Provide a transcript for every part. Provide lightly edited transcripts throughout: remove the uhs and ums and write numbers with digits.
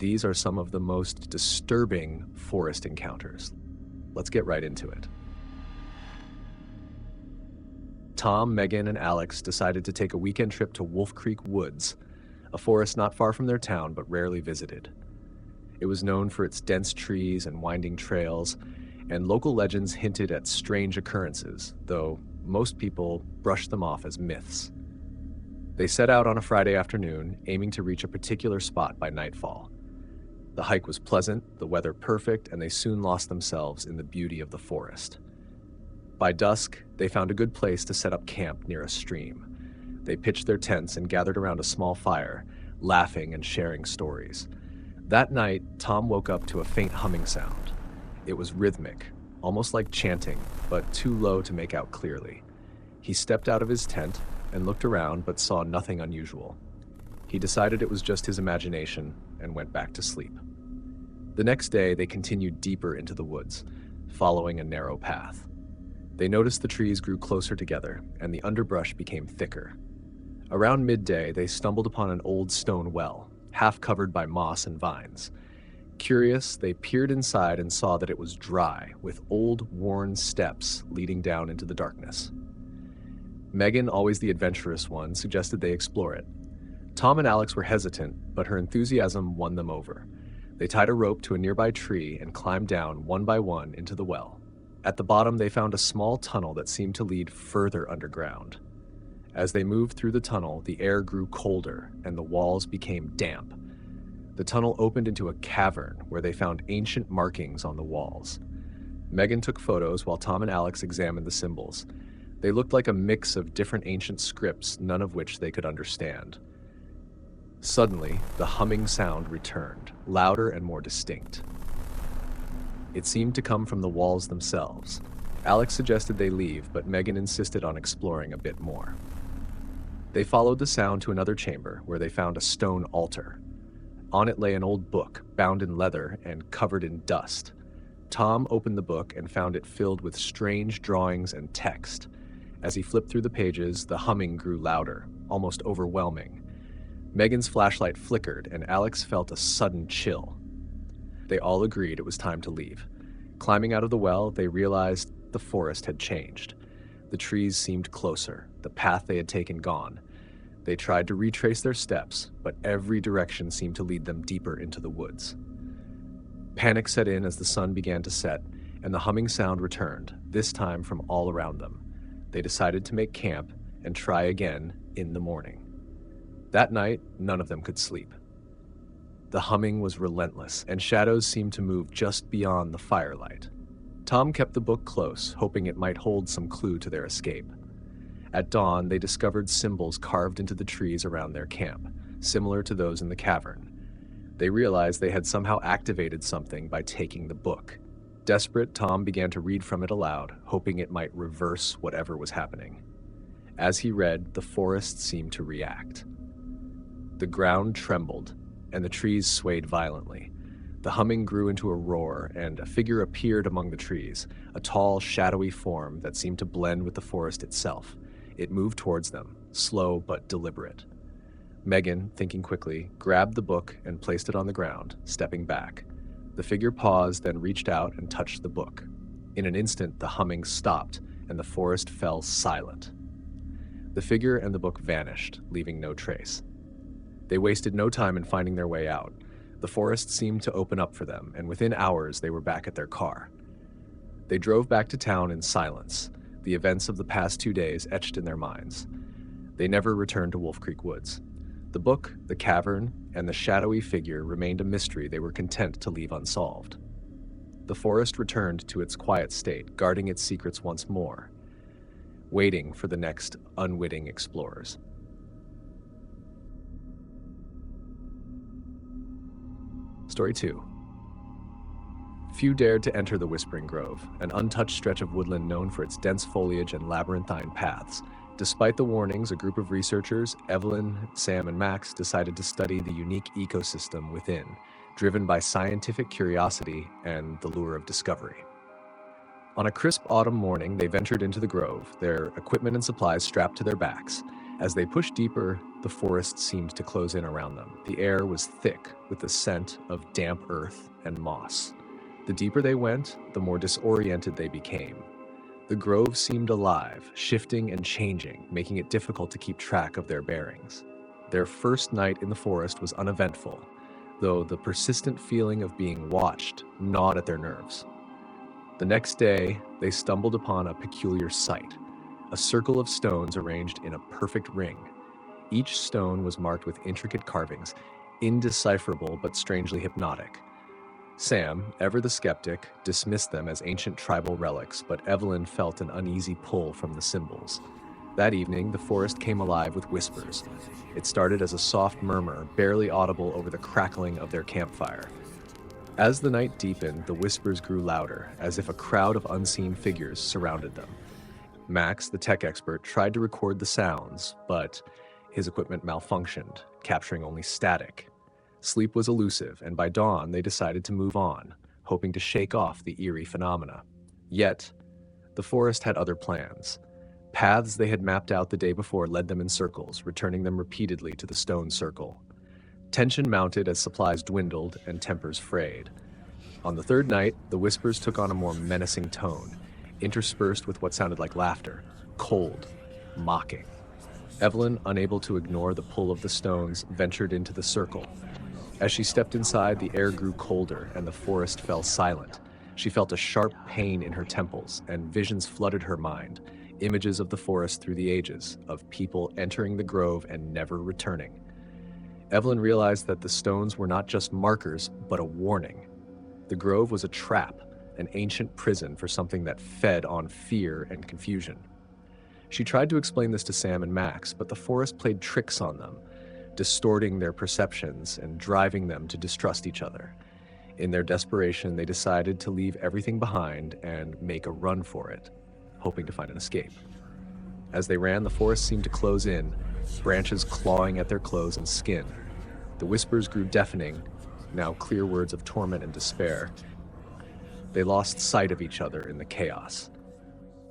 These are some of the most disturbing forest encounters. Let's get right into it. Tom, Megan, and Alex decided to take a weekend trip to Wolf Creek Woods, a forest not far from their town but rarely visited. It was known for its dense trees and winding trails, and local legends hinted at strange occurrences, though most people brushed them off as myths. They set out on a Friday afternoon, aiming to reach a particular spot by nightfall. The hike was pleasant, the weather perfect, and they soon lost themselves in the beauty of the forest. By dusk, they found a good place to set up camp near a stream. They pitched their tents and gathered around a small fire, laughing and sharing stories. That night, Tom woke up to a faint humming sound. It was rhythmic, almost like chanting, but too low to make out clearly. He stepped out of his tent and looked around but saw nothing unusual. He decided it was just his imagination and went back to sleep. The next day, they continued deeper into the woods, following a narrow path. They noticed the trees grew closer together and the underbrush became thicker. Around midday, they stumbled upon an old stone well, half covered by moss and vines. Curious, they peered inside and saw that it was dry, with old, worn steps leading down into the darkness. Megan, always the adventurous one, suggested they explore it. Tom and Alex were hesitant, but her enthusiasm won them over. They tied a rope to a nearby tree and climbed down one by one into the well. At the bottom, they found a small tunnel that seemed to lead further underground. As they moved through the tunnel, the air grew colder and the walls became damp. The tunnel opened into a cavern where they found ancient markings on the walls. Megan took photos while Tom and Alex examined the symbols. They looked like a mix of different ancient scripts, none of which they could understand. Suddenly, the humming sound returned, louder and more distinct. It seemed to come from the walls themselves. Alex suggested they leave, but Megan insisted on exploring a bit more. They followed the sound to another chamber where they found a stone altar. On it lay an old book, bound in leather and covered in dust. Tom opened the book and found it filled with strange drawings and text. As he flipped through the pages, the humming grew louder, almost overwhelming. Megan's flashlight flickered, and Alex felt a sudden chill. They all agreed it was time to leave. Climbing out of the well, they realized the forest had changed. The trees seemed closer, the path they had taken gone. They tried to retrace their steps, but every direction seemed to lead them deeper into the woods. Panic set in as the sun began to set, and the humming sound returned, this time from all around them. They decided to make camp and try again in the morning. That night, none of them could sleep. The humming was relentless, and shadows seemed to move just beyond the firelight. Tom kept the book close, hoping it might hold some clue to their escape. At dawn, they discovered symbols carved into the trees around their camp, similar to those in the cavern. They realized they had somehow activated something by taking the book. Desperate, Tom began to read from it aloud, hoping it might reverse whatever was happening. As he read, the forest seemed to react. The ground trembled, and the trees swayed violently. The humming grew into a roar, and a figure appeared among the trees, a tall, shadowy form that seemed to blend with the forest itself. It moved towards them, slow but deliberate. Megan, thinking quickly, grabbed the book and placed it on the ground, stepping back. The figure paused, then reached out and touched the book. In an instant, the humming stopped, and the forest fell silent. The figure and the book vanished, leaving no trace. They wasted no time in finding their way out. The forest seemed to open up for them, and within hours they were back at their car. They drove back to town in silence, the events of the past 2 days etched in their minds. They never returned to Wolf Creek Woods. The book, the cavern, and the shadowy figure remained a mystery they were content to leave unsolved. The forest returned to its quiet state, guarding its secrets once more, waiting for the next unwitting explorers. Story 2. Few dared to enter the Whispering Grove, an untouched stretch of woodland known for its dense foliage and labyrinthine paths. Despite the warnings, a group of researchers, Evelyn, Sam, and Max, decided to study the unique ecosystem within, driven by scientific curiosity and the lure of discovery. On a crisp autumn morning, they ventured into the grove, their equipment and supplies strapped to their backs. As they pushed deeper, the forest seemed to close in around them. The air was thick with the scent of damp earth and moss. The deeper they went, the more disoriented they became. The grove seemed alive, shifting and changing, making it difficult to keep track of their bearings. Their first night in the forest was uneventful, though the persistent feeling of being watched gnawed at their nerves. The next day, they stumbled upon a peculiar sight, a circle of stones arranged in a perfect ring. Each stone was marked with intricate carvings, indecipherable but strangely hypnotic. Sam, ever the skeptic, dismissed them as ancient tribal relics, but Evelyn felt an uneasy pull from the symbols. That evening, the forest came alive with whispers. It started as a soft murmur, barely audible over the crackling of their campfire. As the night deepened, the whispers grew louder, as if a crowd of unseen figures surrounded them. Max, the tech expert, tried to record the sounds, but his equipment malfunctioned, capturing only static. Sleep was elusive, and by dawn they decided to move on, hoping to shake off the eerie phenomena. Yet, the forest had other plans. Paths they had mapped out the day before led them in circles, returning them repeatedly to the stone circle. Tension mounted as supplies dwindled and tempers frayed. On the third night, the whispers took on a more menacing tone, interspersed with what sounded like laughter, cold, mocking. Evelyn, unable to ignore the pull of the stones, ventured into the circle. As she stepped inside, the air grew colder and the forest fell silent. She felt a sharp pain in her temples, and visions flooded her mind, images of the forest through the ages, of people entering the grove and never returning. Evelyn realized that the stones were not just markers, but a warning. The grove was a trap, an ancient prison for something that fed on fear and confusion. She tried to explain this to Sam and Max, but the forest played tricks on them, distorting their perceptions and driving them to distrust each other. In their desperation, they decided to leave everything behind and make a run for it, hoping to find an escape. As they ran, the forest seemed to close in, branches clawing at their clothes and skin. The whispers grew deafening, now clear words of torment and despair. They lost sight of each other in the chaos.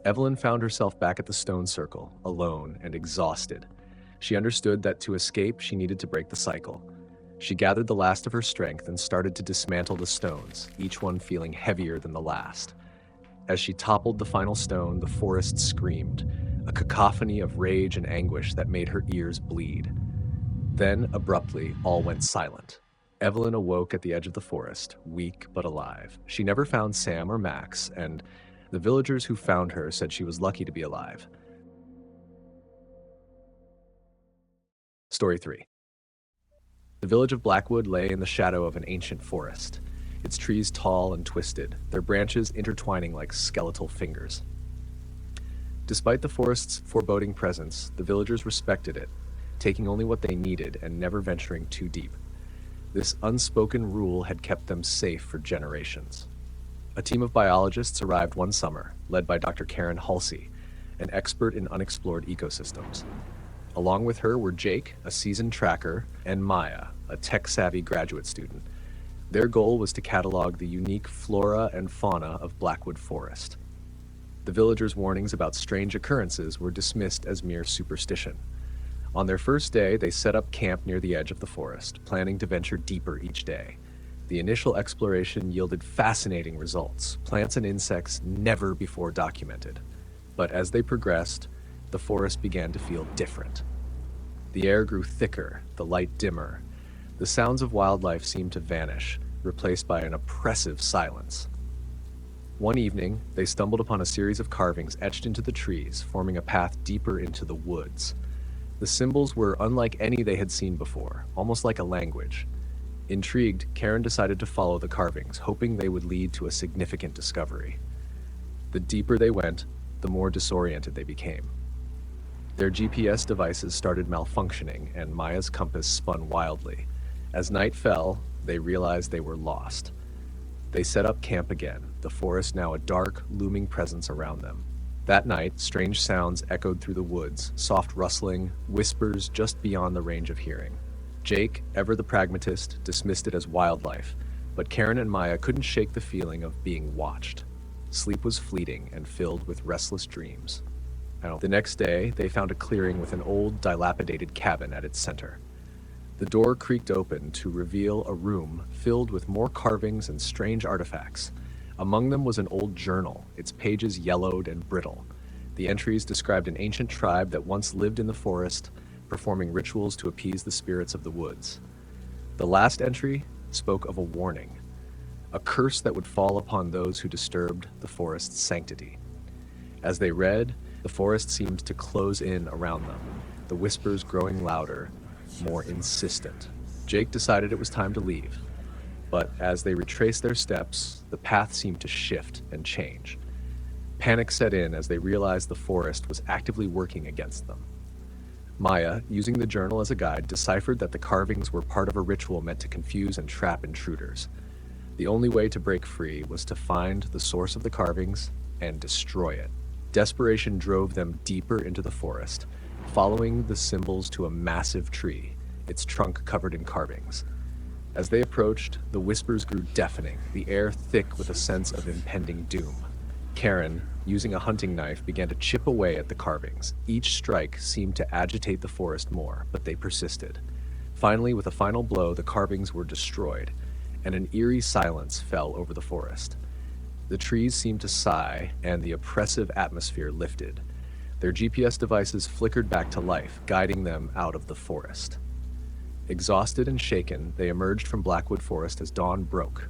Evelyn found herself back at the stone circle, alone and exhausted. She understood that to escape, she needed to break the cycle. She gathered the last of her strength and started to dismantle the stones, each one feeling heavier than the last. As she toppled the final stone, the forest screamed, a cacophony of rage and anguish that made her ears bleed. Then, abruptly, all went silent. Evelyn awoke at the edge of the forest, weak but alive. She never found Sam or Max, and the villagers who found her said she was lucky to be alive. Story 3. The village of Blackwood lay in the shadow of an ancient forest, its trees tall and twisted, their branches intertwining like skeletal fingers. Despite the forest's foreboding presence, the villagers respected it, taking only what they needed and never venturing too deep. This unspoken rule had kept them safe for generations. A team of biologists arrived one summer, led by Dr. Karen Halsey, an expert in unexplored ecosystems. Along with her were Jake, a seasoned tracker, and Maya, a tech-savvy graduate student. Their goal was to catalog the unique flora and fauna of Blackwood Forest. The villagers' warnings about strange occurrences were dismissed as mere superstition. On their first day, they set up camp near the edge of the forest, planning to venture deeper each day. The initial exploration yielded fascinating results, plants and insects never before documented. But as they progressed, the forest began to feel different. The air grew thicker, the light dimmer. The sounds of wildlife seemed to vanish, replaced by an oppressive silence. One evening, they stumbled upon a series of carvings etched into the trees, forming a path deeper into the woods. The symbols were unlike any they had seen before, almost like a language. Intrigued, Karen decided to follow the carvings, hoping they would lead to a significant discovery. The deeper they went, the more disoriented they became. Their GPS devices started malfunctioning, and Maya's compass spun wildly. As night fell, they realized they were lost. They set up camp again, the forest now a dark, looming presence around them. That night, strange sounds echoed through the woods, soft rustling, whispers just beyond the range of hearing. Jake, ever the pragmatist, dismissed it as wildlife, but Karen and Maya couldn't shake the feeling of being watched. Sleep was fleeting and filled with restless dreams. The next day, they found a clearing with an old, dilapidated cabin at its center. The door creaked open to reveal a room filled with more carvings and strange artifacts. Among them was an old journal, its pages yellowed and brittle. The entries described an ancient tribe that once lived in the forest, performing rituals to appease the spirits of the woods. The last entry spoke of a warning, a curse that would fall upon those who disturbed the forest's sanctity. As they read, the forest seemed to close in around them, the whispers growing louder, more insistent. Jake decided it was time to leave, but as they retraced their steps, the path seemed to shift and change. Panic set in as they realized the forest was actively working against them. Maya, using the journal as a guide, deciphered that the carvings were part of a ritual meant to confuse and trap intruders. The only way to break free was to find the source of the carvings and destroy it. Desperation drove them deeper into the forest, following the symbols to a massive tree, its trunk covered in carvings. As they approached, the whispers grew deafening, the air thick with a sense of impending doom. Karen, using a hunting knife, began to chip away at the carvings. Each strike seemed to agitate the forest more, but they persisted. Finally, with a final blow, the carvings were destroyed, and an eerie silence fell over the forest. The trees seemed to sigh, and the oppressive atmosphere lifted. Their GPS devices flickered back to life, guiding them out of the forest. Exhausted and shaken, they emerged from Blackwood Forest as dawn broke,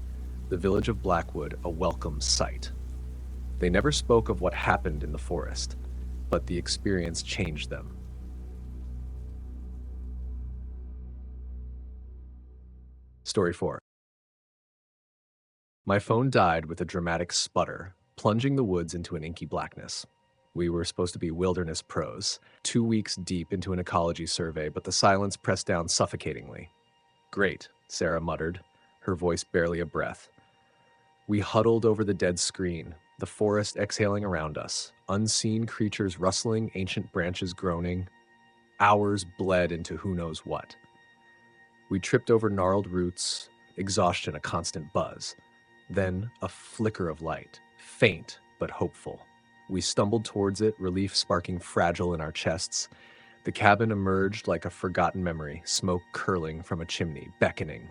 the village of Blackwood a welcome sight. They never spoke of what happened in the forest, but the experience changed them. Story 4. My phone died with a dramatic sputter, plunging the woods into an inky blackness. We were supposed to be wilderness pros, 2 weeks deep into an ecology survey, but the silence pressed down suffocatingly. "Great," Sarah muttered, her voice barely a breath. We huddled over the dead screen, the forest exhaling around us, unseen creatures rustling, ancient branches groaning. Hours bled into who knows what. We tripped over gnarled roots, exhaustion a constant buzz. Then a flicker of light, faint but hopeful. We stumbled towards it, relief sparking fragile in our chests. The cabin emerged like a forgotten memory, smoke curling from a chimney, beckoning.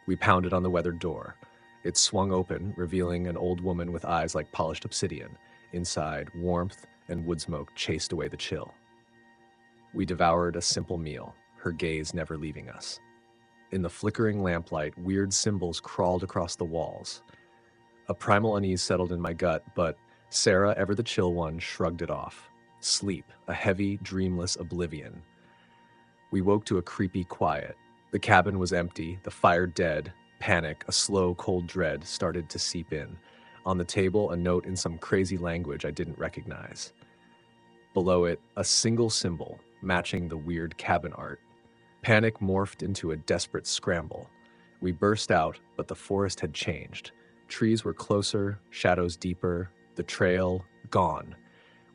We pounded on the weathered door. It swung open, revealing an old woman with eyes like polished obsidian. Inside, warmth and wood smoke chased away the chill. We devoured a simple meal, her gaze never leaving us. In the flickering lamplight, weird symbols crawled across the walls. A primal unease settled in my gut, but Sarah, ever the chill one, shrugged it off. Sleep, a heavy, dreamless oblivion. We woke to a creepy quiet. The cabin was empty, the fire dead. Panic, a slow, cold dread, started to seep in. On the table, a note in some crazy language I didn't recognize. Below it, a single symbol, matching the weird cabin art. Panic morphed into a desperate scramble. We burst out, but the forest had changed. Trees were closer, shadows deeper, the trail gone.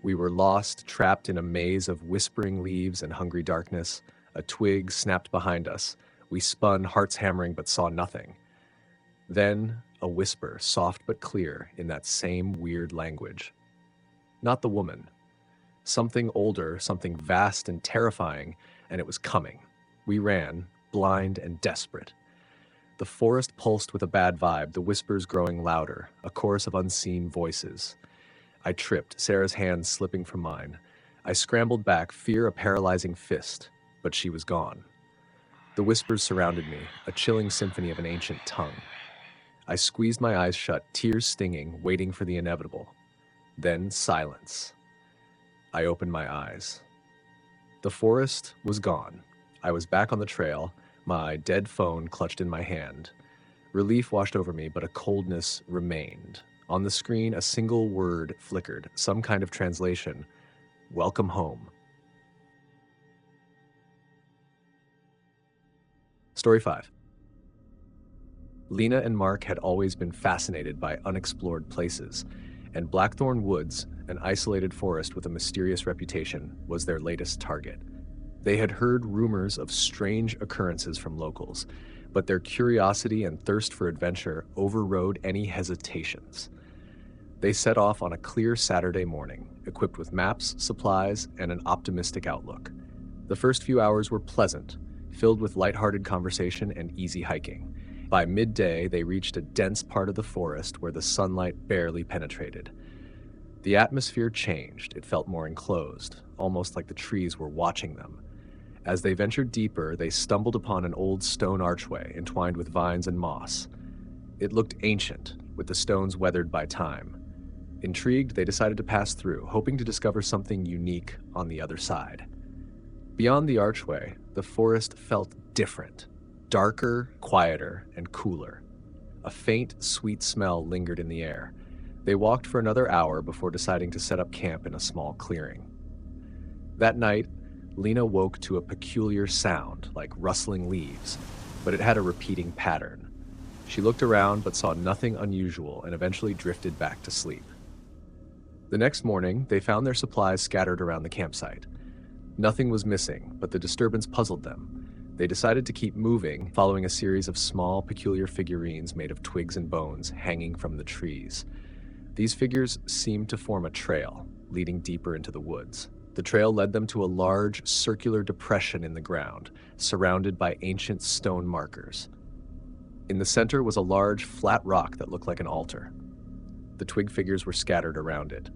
We were lost, trapped in a maze of whispering leaves and hungry darkness. A twig snapped behind us. We spun, hearts hammering, but saw nothing. Then, a whisper, soft but clear, in that same weird language. Not the woman. Something older, something vast and terrifying, and it was coming. We ran, blind and desperate. The forest pulsed with a bad vibe, the whispers growing louder, a chorus of unseen voices. I tripped, Sarah's hands slipping from mine. I scrambled back, fear a paralyzing fist, but she was gone. The whispers surrounded me, a chilling symphony of an ancient tongue. I squeezed my eyes shut, tears stinging, waiting for the inevitable. Then silence. I opened my eyes. The forest was gone. I was back on the trail, my dead phone clutched in my hand. Relief washed over me, but a coldness remained. On the screen, a single word flickered, some kind of translation. Welcome home. Story 5. Lena and Mark had always been fascinated by unexplored places, and Blackthorn Woods, an isolated forest with a mysterious reputation, was their latest target. They had heard rumors of strange occurrences from locals, but their curiosity and thirst for adventure overrode any hesitations. They set off on a clear Saturday morning, equipped with maps, supplies, and an optimistic outlook. The first few hours were pleasant, filled with lighthearted conversation and easy hiking. By midday, they reached a dense part of the forest where the sunlight barely penetrated. The atmosphere changed. It felt more enclosed, almost like the trees were watching them. As they ventured deeper, they stumbled upon an old stone archway entwined with vines and moss. It looked ancient, with the stones weathered by time. Intrigued, they decided to pass through, hoping to discover something unique on the other side. Beyond the archway, the forest felt different, darker, quieter, and cooler. A faint, sweet smell lingered in the air. They walked for another hour before deciding to set up camp in a small clearing. That night, Lena woke to a peculiar sound, like rustling leaves, but it had a repeating pattern. She looked around but saw nothing unusual and eventually drifted back to sleep. The next morning, they found their supplies scattered around the campsite. Nothing was missing, but the disturbance puzzled them. They decided to keep moving, following a series of small, peculiar figurines made of twigs and bones hanging from the trees. These figures seemed to form a trail, leading deeper into the woods. The trail led them to a large, circular depression in the ground, surrounded by ancient stone markers. In the center was a large, flat rock that looked like an altar. The twig figures were scattered around it.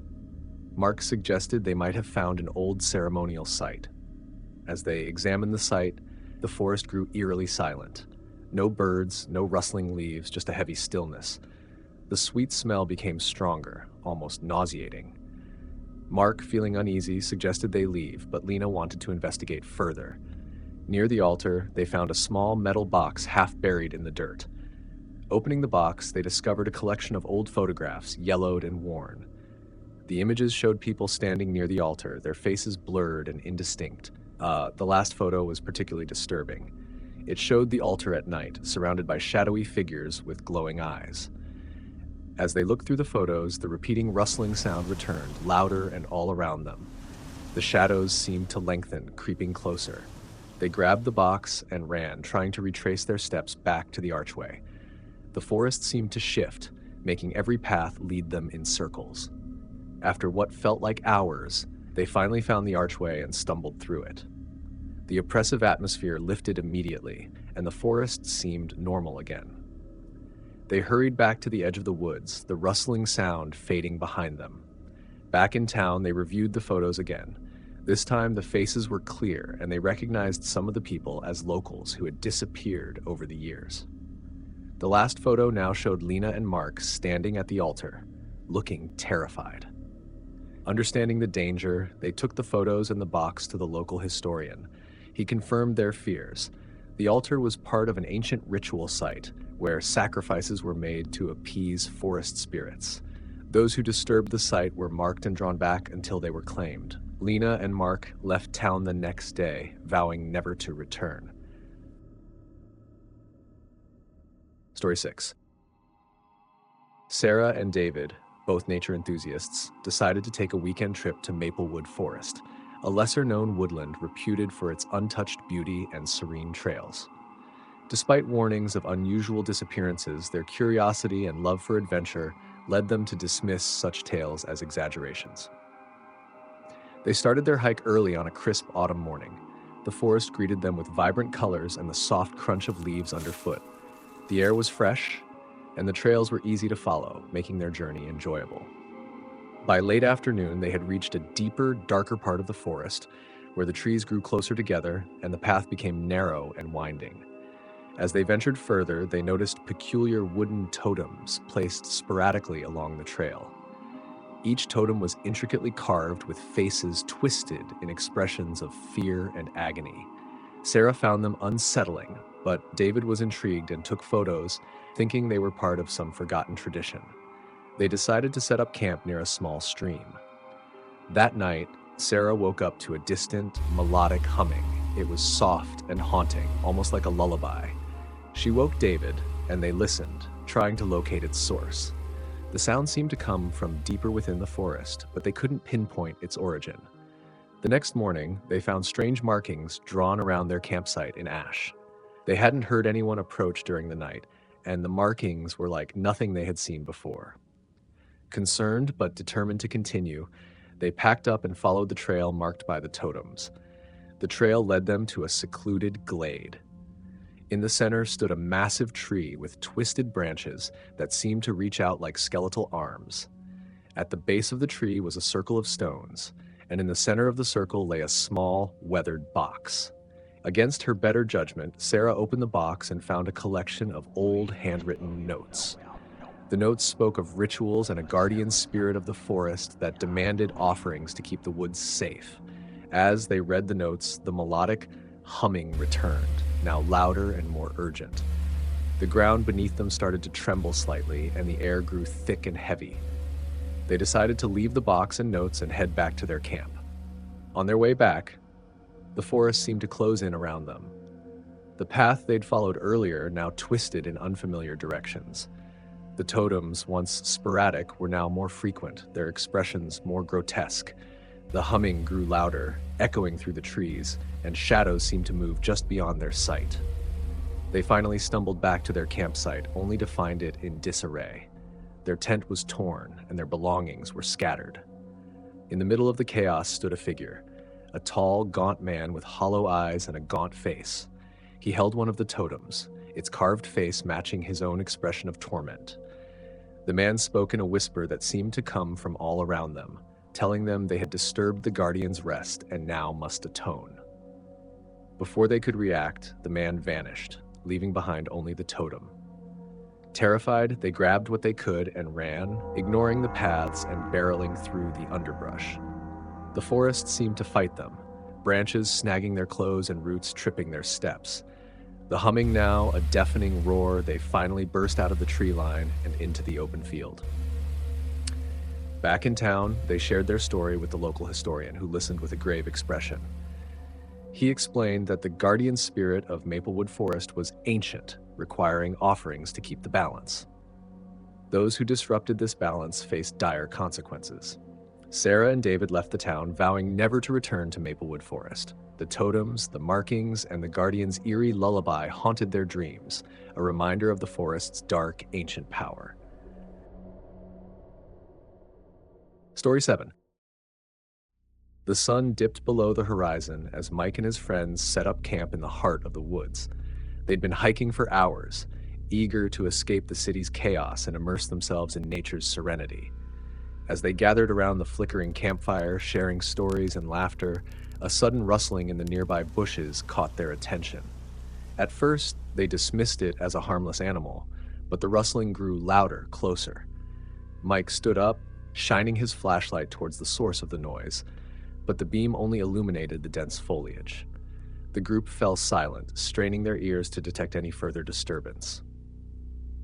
Mark suggested they might have found an old ceremonial site. As they examined the site, the forest grew eerily silent. No birds, no rustling leaves, just a heavy stillness. The sweet smell became stronger, almost nauseating. Mark, feeling uneasy, suggested they leave, but Lena wanted to investigate further. Near the altar, they found a small metal box half buried in the dirt. Opening the box, they discovered a collection of old photographs, yellowed and worn. The images showed people standing near the altar, their faces blurred and indistinct. The last photo was particularly disturbing. It showed the altar at night, surrounded by shadowy figures with glowing eyes. As they looked through the photos, the repeating rustling sound returned, louder and all around them. The shadows seemed to lengthen, creeping closer. They grabbed the box and ran, trying to retrace their steps back to the archway. The forest seemed to shift, making every path lead them in circles. After what felt like hours, they finally found the archway and stumbled through it. The oppressive atmosphere lifted immediately, and the forest seemed normal again. They hurried back to the edge of the woods, the rustling sound fading behind them. Back in town, they reviewed the photos again. This time, the faces were clear, and they recognized some of the people as locals who had disappeared over the years. The last photo now showed Lena and Mark standing at the altar, looking terrified. Understanding the danger, they took the photos and the box to the local historian. He confirmed their fears. The altar was part of an ancient ritual site where sacrifices were made to appease forest spirits. Those who disturbed the site were marked and drawn back until they were claimed. Lena and Mark left town the next day, vowing never to return. Story 6. Sarah and David, both nature enthusiasts, decided to take a weekend trip to Maplewood Forest, a lesser-known woodland reputed for its untouched beauty and serene trails. Despite warnings of unusual disappearances, their curiosity and love for adventure led them to dismiss such tales as exaggerations. They started their hike early on a crisp autumn morning. The forest greeted them with vibrant colors and the soft crunch of leaves underfoot. The air was fresh, and the trails were easy to follow, making their journey enjoyable. By late afternoon, they had reached a deeper, darker part of the forest, where the trees grew closer together and the path became narrow and winding. As they ventured further, they noticed peculiar wooden totems placed sporadically along the trail. Each totem was intricately carved with faces twisted in expressions of fear and agony. Sarah found them unsettling, but David was intrigued and took photos, thinking they were part of some forgotten tradition. They decided to set up camp near a small stream. That night, Sarah woke up to a distant, melodic humming. It was soft and haunting, almost like a lullaby. She woke David, and they listened, trying to locate its source. The sound seemed to come from deeper within the forest, but they couldn't pinpoint its origin. The next morning, they found strange markings drawn around their campsite in ash. They hadn't heard anyone approach during the night, and the markings were like nothing they had seen before. Concerned but determined to continue, they packed up and followed the trail marked by the totems. The trail led them to a secluded glade. In the center stood a massive tree with twisted branches that seemed to reach out like skeletal arms. At the base of the tree was a circle of stones, and in the center of the circle lay a small, weathered box. Against her better judgment, Sarah opened the box and found a collection of old handwritten notes. The notes spoke of rituals and a guardian spirit of the forest that demanded offerings to keep the woods safe. As they read the notes, the melodic humming returned, now louder and more urgent. The ground beneath them started to tremble slightly, and the air grew thick and heavy. They decided to leave the box and notes and head back to their camp. On their way back, the forest seemed to close in around them. The path they'd followed earlier now twisted in unfamiliar directions. The totems, once sporadic, were now more frequent, their expressions more grotesque. The humming grew louder, echoing through the trees, and shadows seemed to move just beyond their sight. They finally stumbled back to their campsite, only to find it in disarray. Their tent was torn, and their belongings were scattered. In the middle of the chaos stood a figure, a tall, gaunt man with hollow eyes and a gaunt face. He held one of the totems, its carved face matching his own expression of torment. The man spoke in a whisper that seemed to come from all around them, telling them they had disturbed the guardian's rest and now must atone. Before they could react, the man vanished, leaving behind only the totem. Terrified, they grabbed what they could and ran, ignoring the paths and barreling through the underbrush. The forest seemed to fight them, branches snagging their clothes and roots tripping their steps. The humming now a deafening roar, they finally burst out of the tree line and into the open field. Back in town, they shared their story with the local historian, who listened with a grave expression. He explained that the guardian spirit of Maplewood Forest was ancient, requiring offerings to keep the balance. Those who disrupted this balance faced dire consequences. Sarah and David left the town, vowing never to return to Maplewood Forest. The totems, the markings, and the guardian's eerie lullaby haunted their dreams, a reminder of the forest's dark, ancient power. Story 7. The sun dipped below the horizon as Mike and his friends set up camp in the heart of the woods. They'd been hiking for hours, eager to escape the city's chaos and immerse themselves in nature's serenity. As they gathered around the flickering campfire, sharing stories and laughter, a sudden rustling in the nearby bushes caught their attention. At first, they dismissed it as a harmless animal, but the rustling grew louder, closer. Mike stood up, shining his flashlight towards the source of the noise, but the beam only illuminated the dense foliage. The group fell silent, straining their ears to detect any further disturbance.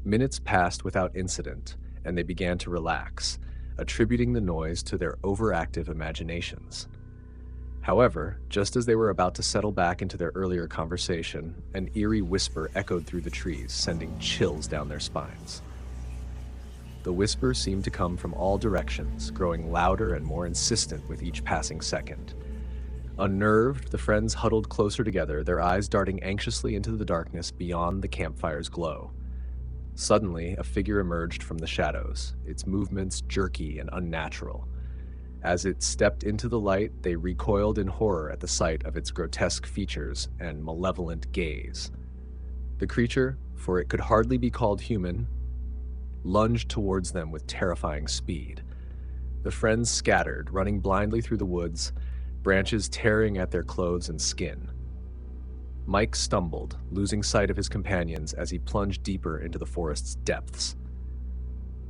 Minutes passed without incident, and they began to relax, attributing the noise to their overactive imaginations. However, just as they were about to settle back into their earlier conversation, an eerie whisper echoed through the trees, sending chills down their spines. The whisper seemed to come from all directions, growing louder and more insistent with each passing second. Unnerved, the friends huddled closer together, their eyes darting anxiously into the darkness beyond the campfire's glow. Suddenly, a figure emerged from the shadows, its movements jerky and unnatural. As it stepped into the light, they recoiled in horror at the sight of its grotesque features and malevolent gaze. The creature, for it could hardly be called human, lunged towards them with terrifying speed. The friends scattered, running blindly through the woods, branches tearing at their clothes and skin. Mike stumbled, losing sight of his companions as he plunged deeper into the forest's depths.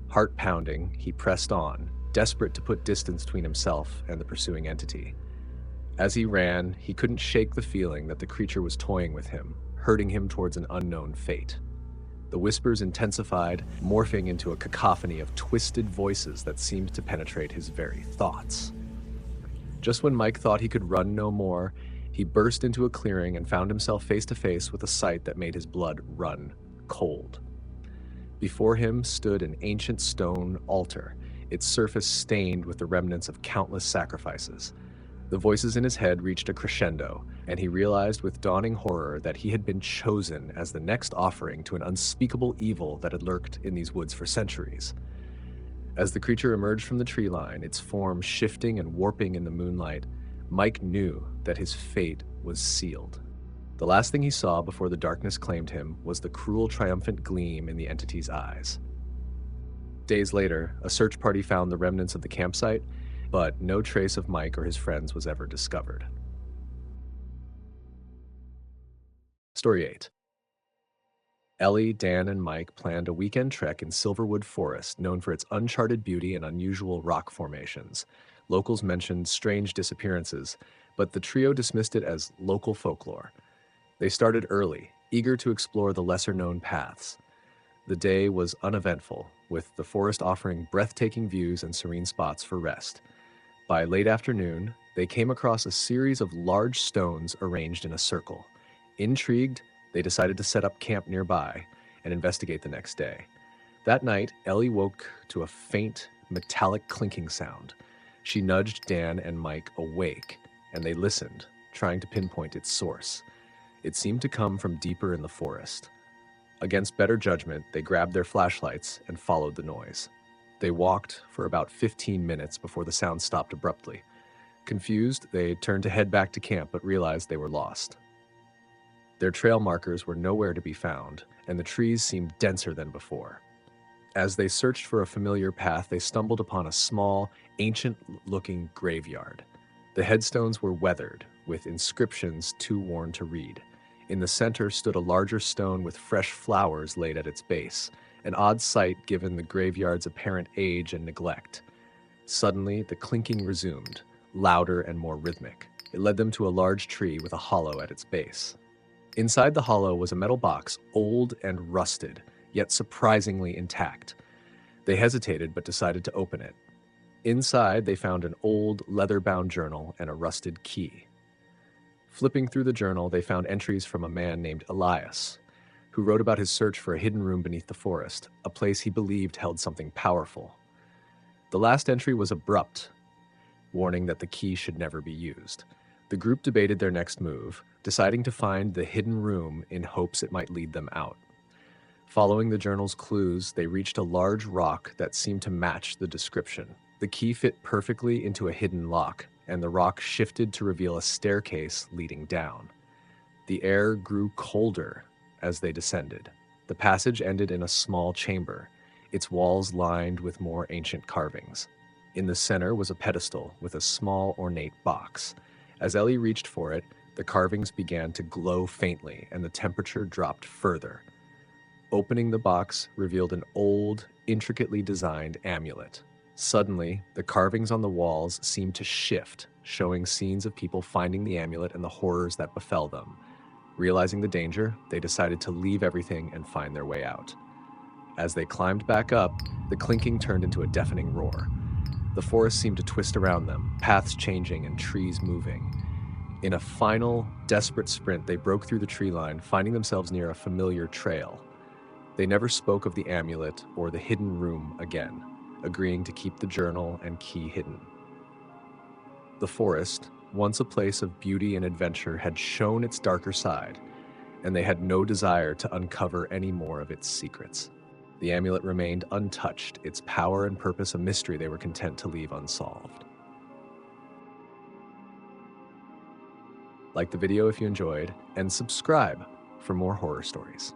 Heart pounding, he pressed on, desperate to put distance between himself and the pursuing entity. As he ran, he couldn't shake the feeling that the creature was toying with him, herding him towards an unknown fate. The whispers intensified, morphing into a cacophony of twisted voices that seemed to penetrate his very thoughts. Just when Mike thought he could run no more, he burst into a clearing and found himself face to face with a sight that made his blood run cold. Before him stood an ancient stone altar, its surface stained with the remnants of countless sacrifices. The voices in his head reached a crescendo, and he realized with dawning horror that he had been chosen as the next offering to an unspeakable evil that had lurked in these woods for centuries. As the creature emerged from the tree line, its form shifting and warping in the moonlight, Mike knew that his fate was sealed. The last thing he saw before the darkness claimed him was the cruel, triumphant gleam in the entity's eyes. Days later, a search party found the remnants of the campsite, but no trace of Mike or his friends was ever discovered. Story 8. Ellie, Dan, and Mike planned a weekend trek in Silverwood Forest, known for its uncharted beauty and unusual rock formations. Locals mentioned strange disappearances, but the trio dismissed it as local folklore. They started early, eager to explore the lesser-known paths. The day was uneventful, with the forest offering breathtaking views and serene spots for rest. By late afternoon, they came across a series of large stones arranged in a circle. Intrigued, they decided to set up camp nearby and investigate the next day. That night, Ellie woke to a faint, metallic clinking sound. She nudged Dan and Mike awake, and they listened, trying to pinpoint its source. It seemed to come from deeper in the forest. Against better judgment, they grabbed their flashlights and followed the noise. They walked for about 15 minutes before the sound stopped abruptly. Confused, they turned to head back to camp but realized they were lost. Their trail markers were nowhere to be found, and the trees seemed denser than before. As they searched for a familiar path, they stumbled upon a small, ancient-looking graveyard. The headstones were weathered, with inscriptions too worn to read. In the center stood a larger stone with fresh flowers laid at its base, an odd sight given the graveyard's apparent age and neglect. Suddenly, the clinking resumed, louder and more rhythmic. It led them to a large tree with a hollow at its base. Inside the hollow was a metal box, old and rusted, yet surprisingly intact. They hesitated but decided to open it. Inside, they found an old, leather-bound journal and a rusted key. Flipping through the journal, they found entries from a man named Elias, who wrote about his search for a hidden room beneath the forest, a place he believed held something powerful. The last entry was abrupt, warning that the key should never be used. The group debated their next move, deciding to find the hidden room in hopes it might lead them out. Following the journal's clues, they reached a large rock that seemed to match the description. The key fit perfectly into a hidden lock, and the rock shifted to reveal a staircase leading down. The air grew colder as they descended. The passage ended in a small chamber, its walls lined with more ancient carvings. In the center was a pedestal with a small, ornate box. As Ellie reached for it, the carvings began to glow faintly, and the temperature dropped further. Opening the box revealed an old, intricately designed amulet. Suddenly, the carvings on the walls seemed to shift, showing scenes of people finding the amulet and the horrors that befell them. Realizing the danger, they decided to leave everything and find their way out. As they climbed back up, the clinking turned into a deafening roar. The forest seemed to twist around them, paths changing and trees moving. In a final, desperate sprint, they broke through the tree line, finding themselves near a familiar trail. They never spoke of the amulet or the hidden room again, agreeing to keep the journal and key hidden. The forest, once a place of beauty and adventure, had shown its darker side, and they had no desire to uncover any more of its secrets. The amulet remained untouched, its power and purpose a mystery they were content to leave unsolved. Like the video if you enjoyed, and subscribe for more horror stories.